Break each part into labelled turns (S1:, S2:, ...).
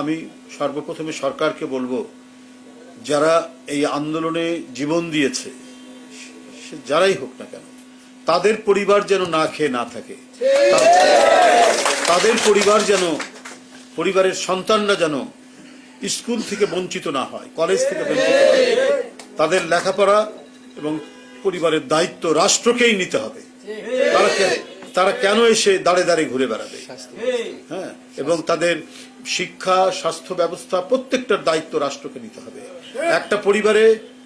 S1: আমি সর্বপ্রথমে সরকারকে বলবো, যারা এই আন্দোলনে জীবন দিয়েছে, যারাই হোক না কেন, তাদের পরিবার যেন না খেয়ে না থাকে, তাদের পরিবার যেন, পরিবারের সন্তানরা যেন স্কুল থেকে বঞ্চিত না হয়, কলেজ থেকে বঞ্চিত না হয়। তাদের লেখাপড়া এবং পরিবারের দায়িত্ব রাষ্ট্রকেই নিতে হবে। তারা কেন এসে দাঁড়ে দাঁড়ে ঘুরে বেড়াবে? হ্যাঁ, এবং তাদের শিক্ষা, স্বাস্থ্য ব্যবস্থা প্রত্যেকটার দায়িত্ব রাষ্ট্রকে নিতে হবে। একটা পরিবারে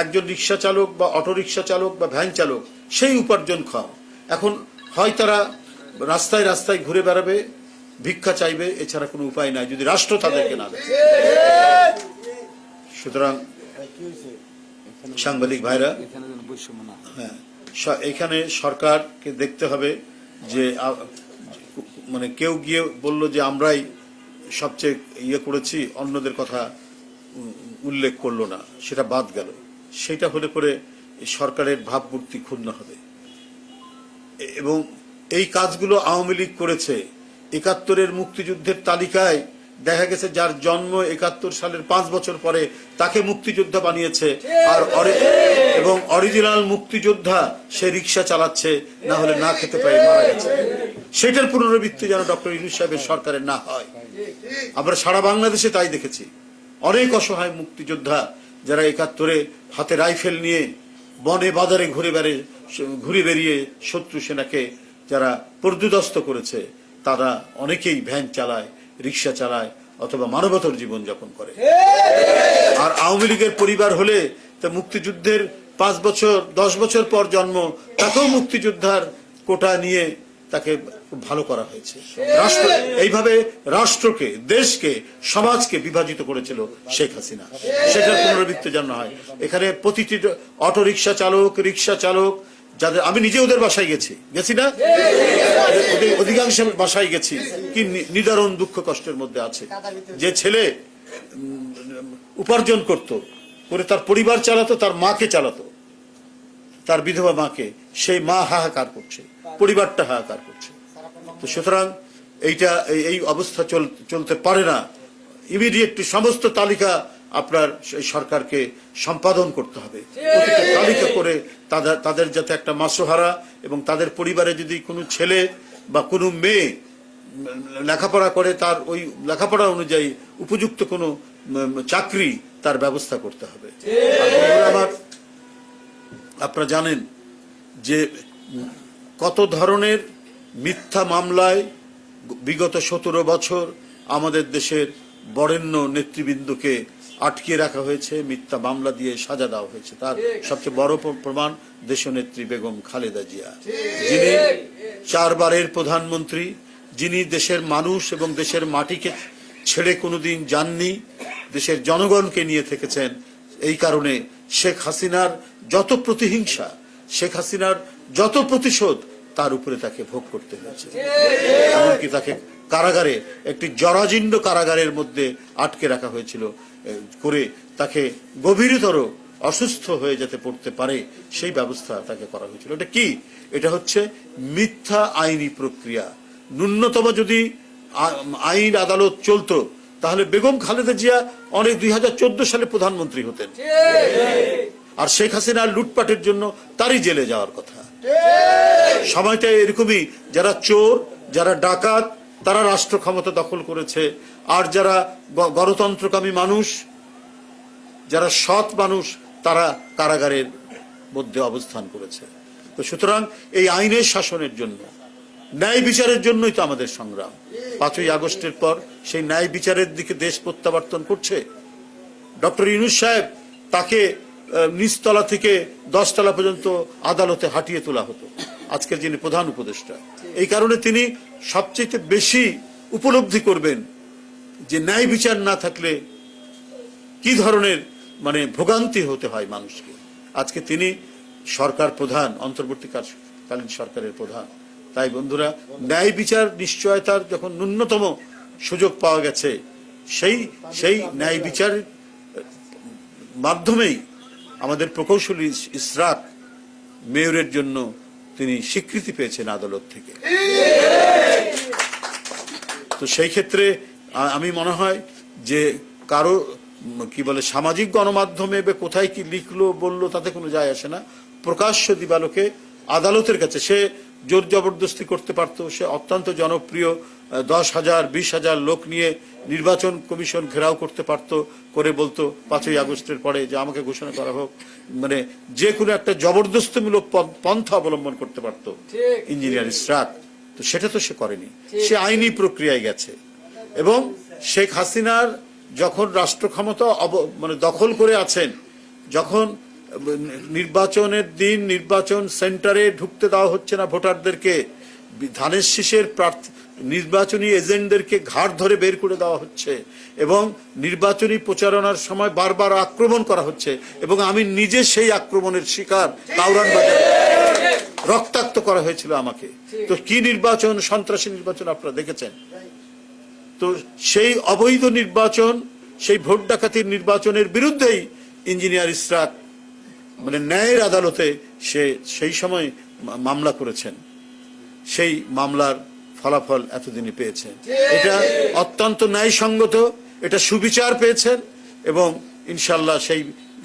S1: একজন রিক্সা চালক বা অটো রিক্সা চালক বা ভ্যান চালক, সেই উপার্জন খাও। এখন হয় তারা রাস্তায় রাস্তায় ঘুরে বেড়াবে, ভিক্ষা চাইবে, এছাড়া কোনো উপায় নাই যদি রাষ্ট্র তাদেরকে না দেয়। সুতরাং সাংবাদিক ভাইরা, হ্যাঁ, এখানে সরকারকে দেখতে হবে যে মানে কেউ গিয়ে বলল যে আমরাই সবচেয়ে করেছি, অন্যদের কথা উল্লেখ করলো না, সেটা বাদ গেল। সেটা হলে পরে সরকারের ভাবমূর্তি ক্ষুণ্ণ হবে। এবং এই কাজগুলো আওয়ামী লীগ করেছে। ৭১-এর মুক্তিযুদ্ধের তালিকায় দেখা গেছে যার জন্ম ৭১ সালের 5 বছর পরে তাকে মুক্তিযোদ্ধা বানিয়েছে, আর এবং অরিজিনাল মুক্তিযোদ্ধা সে রিক্সা চালাচ্ছে, না হলে না খেতে পারে মারা গেছে। সেটার পুনরাবৃত্তি যেন ডক্টর ইউনূস সাহেবের সরকারের না হয়। আমরা সারা বাংলাদেশে তাই দেখেছি। অনেক অসহায় মুক্তিযোদ্ধা যারা ৭১-এ হাতে রাইফেল নিয়ে বনে বাজারে ঘুরে বেরিয়ে শত্রু সেনাকে যারা পর্যুদস্ত করেছে, তারা অনেকেই ভ্যান চালায়, রিক্সা চালায়, অথবা মানবতার জীবন যাপন করে। আর আওয়ামী লীগের পরিবার হলে তা মুক্তিযুদ্ধের 5 বছর 10 বছর পর জন্ম, তাকেও মুক্তিযোদ্ধার কোটা নিয়ে তাকে ভালো করা হয়েছে। রাষ্ট্র এইভাবে রাষ্ট্রকে, দেশকে, সমাজকে বিভাজিত করেছিল শেখ হাসিনা। সেটার পুনরাবৃত্তি যেন হয়। এখানে প্রতিটি অটো রিক্সা চালক, রিক্সা চালক, যাদের আমি নিজে ওদের বাসায় গেছি না, অধিকাংশ বাসায় গেছি, কি নিদারুণ দুঃখ কষ্টের মধ্যে আছে। যে ছেলে উপার্জন করে তার পরিবার চালাতো, তার মাকে চালাতো, তার বিধবা মাকে, সেই মা হাহাকার করছে, পরিবারটা হাহাকার করছে। তো সুতরাং এই অবস্থা চলতে পারে না। ইমিডিয়েটলি সমস্ত তালিকা আপনার সরকারকে সম্পাদন করতে হবে। প্রতিটা তালিকা করে তাদের যাতে একটা মাসোহারা, এবং তাদের পরিবারে যদি কোনো ছেলে বা কোনো মেয়ে লেখাপড়া করে, তার ওই লেখাপড়া অনুযায়ী উপযুক্ত কোনো চাকরি তার ব্যবস্থা করতে হবে। আমার আপনারা জানেন যে কত ধরনের মিথ্যা মামলায় বিগত 17 বছর আমাদের দেশের বরেণ্য নেতৃবৃন্দকে আটকে রাখা হয়েছে, মিথ্যা মামলা দিয়ে সাজা দেওয়া হয়েছে। তার সবচেয়ে বড় প্রমাণ দেশনেত্রী বেগম খালেদা জিয়া, যিনি 4 বারের প্রধানমন্ত্রী, যিনি দেশের মানুষ এবং দেশের মাটিকে ছেড়ে কোনোদিন যাননি, দেশের জনগণকে নিয়ে থেকেছেন। এই কারণে শেখ হাসিনার যত প্রতিহিংসা, শেখ হাসিনার যত প্রতিশোধ, তার উপরে তাকে ভোগ করতে হয়েছে। এমনকি তাকে কারাগারে, একটি জরাজীর্ণ কারাগারের মধ্যে আটকে রাখা হয়েছিল, করে তাকে গভীরতর অসুস্থ হয়ে যেতে পড়তে পারে সেই ব্যবস্থা তাকে করা হয়েছিল। এটা কি? এটা হচ্ছে মিথ্যা আইনি প্রক্রিয়া। ন্যূনতম যদি আইন আদালত চলতো, তাহলে বেগম খালেদা জিয়া অনেক 2014 সালে প্রধানমন্ত্রী হতেন, আর শেখ হাসিনার লুটপাটের জন্য তারই জেলে যাওয়ার কথা। সময়টা এরকমই, যারা চোর, যারা ডাকাত, তারা রাষ্ট্র ক্ষমতা দখল করেছে, আর যারা গণতন্ত্রকামী মানুষ, যারা সৎ মানুষ, তারা কারাগারের মধ্যে অবস্থান করেছে। তো সুতরাং এই আইনের শাসনের জন্য, ন্যায় বিচারের জন্যই তো আমাদের সংগ্রাম। 5ই আগস্টের পর সেই ন্যায় বিচারের দিকে দেশ প্রত্যাবর্তন করছে। ডক্টর ইউনূস সাহেব, তাকে নিচতলা থেকে 10 তলা পর্যন্ত আদালতে হাঁটিয়ে তোলা হতো, আজকের যিনি প্রধান উপদেষ্টা। এই কারণে তিনি সবচেয়ে বেশি উপলব্ধি করবেন যে ন্যায় বিচার না থাকলে কি ধরনের ভোগান্তি হতে হয় মানুষকে। আজকে তিনি সরকার প্রধান, অন্তর্বর্তীকালীন সরকারের প্রধান। তাই বন্ধুরা, ন্যায় বিচার নিশ্চয়তার যখন ন্যূনতম সুযোগ পাওয়া গেছে, সেই ন্যায় বিচারের মাধ্যমেই আমাদের প্রকৌশলী ইসরাত মেয়রের জন্য তিনি স্বীকৃতি পেয়েছেন আদালত থেকে। তো সেই ক্ষেত্রে আমি মনে হয় যে কারো কি বলে সামাজিক গণমাধ্যমে বা কোথায় কি লিখলো বললো তাতে কোনো যায় আসে না। প্রকাশ্য দিবালোকে আদালতের কাছে সে জোর জবরদস্তি করতে পারত। সে অত্যন্ত জনপ্রিয় 10,000 20,000 লোক নিয়ে নির্বাচন কমিশন ঘেরাও করতে পারত, করে বলতো 5ই আগস্টের পরে যে আমাকে ঘোষণা করা হোক, মানে যে কোনো একটা জবরদস্তিমূলক পন্থা অবলম্বন করতে পারত ইঞ্জিনিয়ার ইশরাক। তো সেটা তো সে করেনি, সে আইনি প্রক্রিয়ায় গেছে। এবং শেখ হাসিনার যখন রাষ্ট্র ক্ষমতা মানে দখল করে আছেন, যখন নির্বাচনের দিন নির্বাচন সেন্টারে ঢুকতে দেওয়া হচ্ছে না ভোটারদেরকে, ধানের শীষের নির্বাচনী এজেন্টদেরকে ঘাড় ধরে বের করে দেওয়া হচ্ছে, এবং নির্বাচনী প্রচারণার সময় বারবার আক্রমণ করা হচ্ছে, এবং আমি নিজে সেই আক্রমণের শিকার। কাউরান বাজারে রক্তাক্ত করা হয়েছিল আমাকে। তো কি নির্বাচন, সন্ত্রাসী নির্বাচন আপনারা দেখেছেন। তো সেই অবৈধ নির্বাচন, সেই ভোট ডাকাতির নির্বাচনের বিরুদ্ধেই ইঞ্জিনিয়ার ইশরাক মানে ন্যায়ের আদালতে সে সেই সময় মামলা করেছেন। সেই মামলার ফলাফল এতদিনে পেয়েছেন। এটা অত্যন্ত ন্যায়সঙ্গত, এটা সুবিচার পেয়েছেন, এবং ইনশাল্লাহ সেই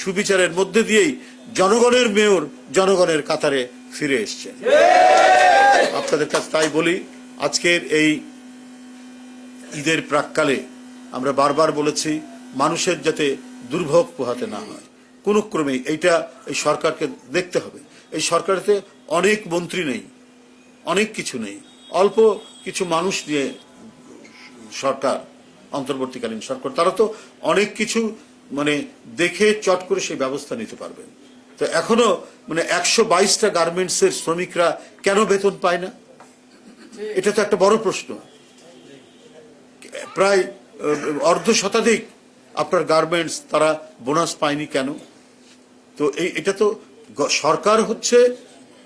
S1: সুবিচারের মধ্যে দিয়েই জনগণের মেয়র জনগণের কাতারে ফিরে এসছেন। আপনাদের কাছে তাই বলি, আজকের এই ঈদের প্রাককালে আমরা বারবার বলেছি মানুষের যাতে দুর্ভোগ পোহাতে না হয়, কোনো ক্রমেই এইটা এই সরকারকে দেখতে হবে। এই সরকারেতে অনেক মন্ত্রী নেই, অনেক কিছু নেই, অল্প কিছু মানুষ নিয়ে সরকার, অন্তর্বর্তীকালীন সরকার, তারা তো অনেক কিছু মানে দেখে চট করে সেই ব্যবস্থা নিতে পারবেন। তো এখনো মানে 122টা গার্মেন্টসের শ্রমিকরা কেন বেতন পায় না, এটা তো একটা বড় প্রশ্ন। প্রায় অর্ধশতাধিক আপনার গার্মেন্টস তারা বোনাস পায়নি কেন? তো এটা তো সরকার হচ্ছে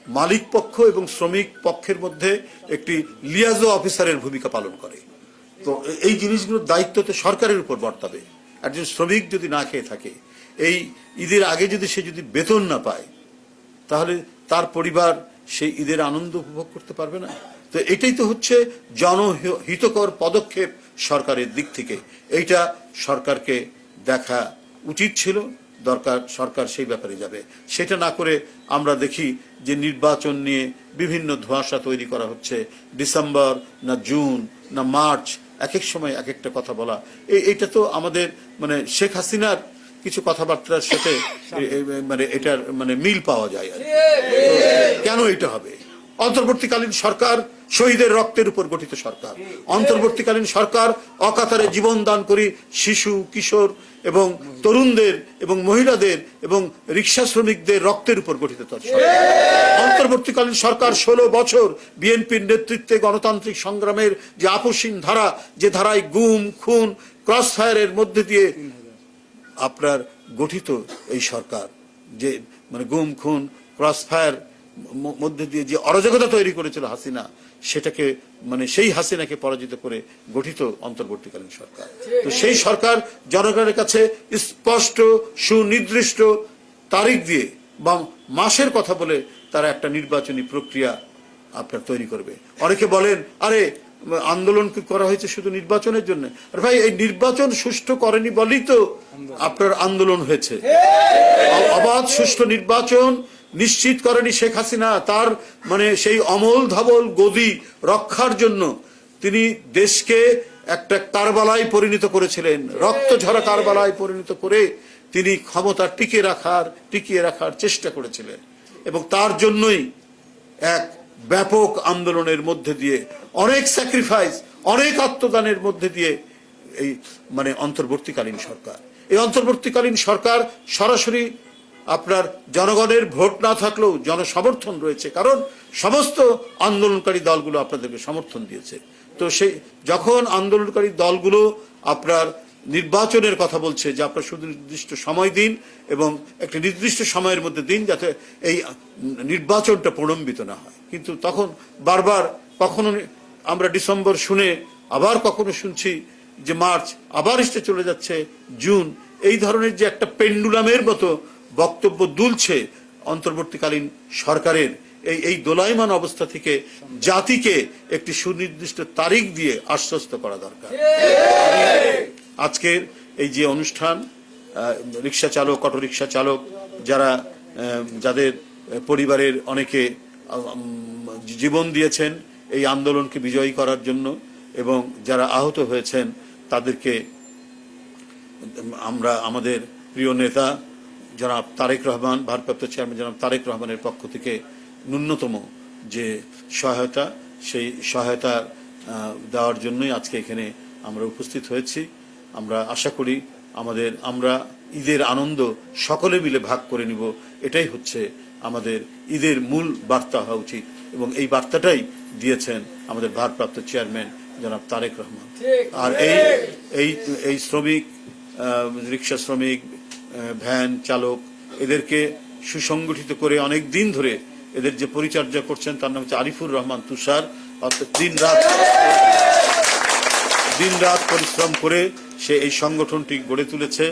S1: মালিক পক্ষ এবং শ্রমিক পক্ষের মধ্যে একটি লিয়াজো অফিসারের ভূমিকা পালন করে। তো এই জিনিসগুলোর দায়িত্ব তো সরকারের উপর বর্তাবে। একজন শ্রমিক যদি না খেয়ে থাকে, এই ঈদের আগে যদি সে যদি বেতন না পায়, তাহলে তার পরিবার সেই ঈদের আনন্দ উপভোগ করতে পারবে না। তো এটাই তো হচ্ছে জনহিতকর পদক্ষেপ সরকারের দিক থেকে। এইটা সরকারকে দেখা উচিত ছিল, দরকার সরকার সেই ব্যাপারে যাবে। সেটা না করে আমরা দেখি যে নির্বাচন নিয়ে বিভিন্ন ধোঁয়াশা তৈরি করা হচ্ছে। ডিসেম্বর না জুন না মার্চ, এক এক সময় এক একটা কথা বলা, এইটা তো আমাদের মানে শেখ হাসিনার কিছু কথাবার্তার সাথে মানে এটার মানে মিল পাওয়া যায়। কেন এটা হবে? অন্তর্বর্তীকালীন সরকার শহীদের রক্তের উপর গঠিত সরকার। অন্তর্বর্তীকালীন সরকার অকাতরে জীবন দান করি শিশু, কিশোর এবং তরুণদের এবং মহিলাদের এবং রিক্সা শ্রমিকদের রক্তের উপর গঠিত সরকার। অন্তর্বর্তীকালীন সরকার 16 বছর বিএনপির নেতৃত্বে গণতান্ত্রিক সংগ্রামের যে আপসীন ধারা, যে ধারায় গুম, খুন, ক্রস ফায়ারের মধ্যে দিয়ে আপনার গঠিত এই সরকার, যে মানে গুম, খুন, ক্রস ফায়ার মধ্যে দিয়ে যে অরাজকতা তৈরি করেছিল হাসিনা, সেটাকে মানে সেই হাসিনাকে পরাজিত করে গঠিত অন্তর্বর্তীকালীন সরকার। তো সেই সরকার জনগণের কাছে স্পষ্ট সুনির্দিষ্ট তারিখ দিয়ে বা মাসের কথা বলে তারা একটা নির্বাচনী প্রক্রিয়া আপনার তৈরি করবে। অনেকে বলেন আরে আন্দোলন করা হয়েছে শুধু নির্বাচনের জন্য। আর ভাই, এই নির্বাচন সুষ্ঠু করেনি বলেই তো আপনার আন্দোলন হয়েছে। অবাধ সুষ্ঠু নির্বাচন নিশ্চিত করেনি শেখ হাসিনা। তার মানে সেই অমল ধবল গদি রক্ষার জন্য তিনি দেশকে একটা কারবালায় পরিণত করেছিলেন, রক্ত ঝরা কারবালায় পরিণত করে তিনি ক্ষমতা টিকিয়ে রাখার চেষ্টা করেছিলেন। এবং তার জন্যই এক ব্যাপক আন্দোলনের মধ্যে দিয়ে, অনেক স্যাক্রিফাইস, অনেক আত্মদানের মধ্যে দিয়ে এই মানে অন্তর্বর্তীকালীন সরকার, এই অন্তর্বর্তীকালীন সরকার সরাসরি আপনার জনগণের ভোট না থাকলেও জনসমর্থন রয়েছে, কারণ সমস্ত আন্দোলনকারী দলগুলো আপনাদেরকে সমর্থন দিয়েছে। তো সেই যখন আন্দোলনকারী দলগুলো আপনার নির্বাচনের কথা বলছে যে আপনার শুধু নির্দিষ্ট সময় দিন এবং একটা নির্দিষ্ট সময়ের মধ্যে দিন যাতে এই নির্বাচনটা প্রলম্বিত না হয়, কিন্তু তখন বারবার কখনো আমরা ডিসেম্বর শুনে আবার কখনো শুনছি যে মার্চ, আবার এসে চলে যাচ্ছে জুন। এই ধরনের যে একটা পেন্ডুলামের মতো বক্তব্য দুলছে অন্তর্বর্তীকালীন সরকারের, এই দোলায়মান অবস্থা থেকে জাতিকে একটি সুনির্দিষ্ট তারিখ দিয়ে আশ্বস্ত করা দরকার। আজকের এই যে অনুষ্ঠান, রিক্সা চালক, অটো রিক্সা চালক যারা যাদের পরিবারের অনেকে জীবন দিয়েছেন এই আন্দোলনকে বিজয়ী করার জন্য, এবং যারা আহত হয়েছেন তাদেরকে আমরা আমাদের প্রিয় নেতা জনাব তারেক রহমান, ভারপ্রাপ্ত চেয়ারম্যান জনাব তারেক রহমানের পক্ষ থেকে ন্যূনতম যে সহায়তা, সেই সহায়তা দেওয়ার জন্যই আজকে এখানে আমরা উপস্থিত হয়েছি। আমরা আশা করি আমরা ঈদের আনন্দ সকলে মিলে ভাগ করে নিব, এটাই হচ্ছে আমাদের ঈদের মূল বার্তা হওয়া উচিত, এবং এই বার্তাটাই দিয়েছেন আমাদের ভারপ্রাপ্ত চেয়ারম্যান জনাব তারেক রহমান। আর এই শ্রমিক, রিক্সা শ্রমিক, ভ্যান চালক, এদেরকে সুসংগঠিত করে অনেক দিন ধরে এদের যে পরিচর্যা করছেন তার নাম হচ্ছে আরিফুর রহমান তুষার। অর্থাৎ দিন রাত পরিশ্রম করে সে এই সংগঠনটি গড়ে তুলেছে,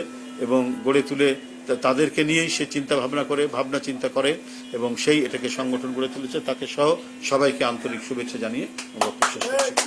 S1: এবং গড়ে তুলে তাদেরকে নিয়েই সে ভাবনা চিন্তা করে এবং সেই এটাকে সংগঠন গড়ে তুলেছে। তাকে সহ সবাইকে আন্তরিক শুভেচ্ছা জানিয়ে বক্তব্য শেষ করছি।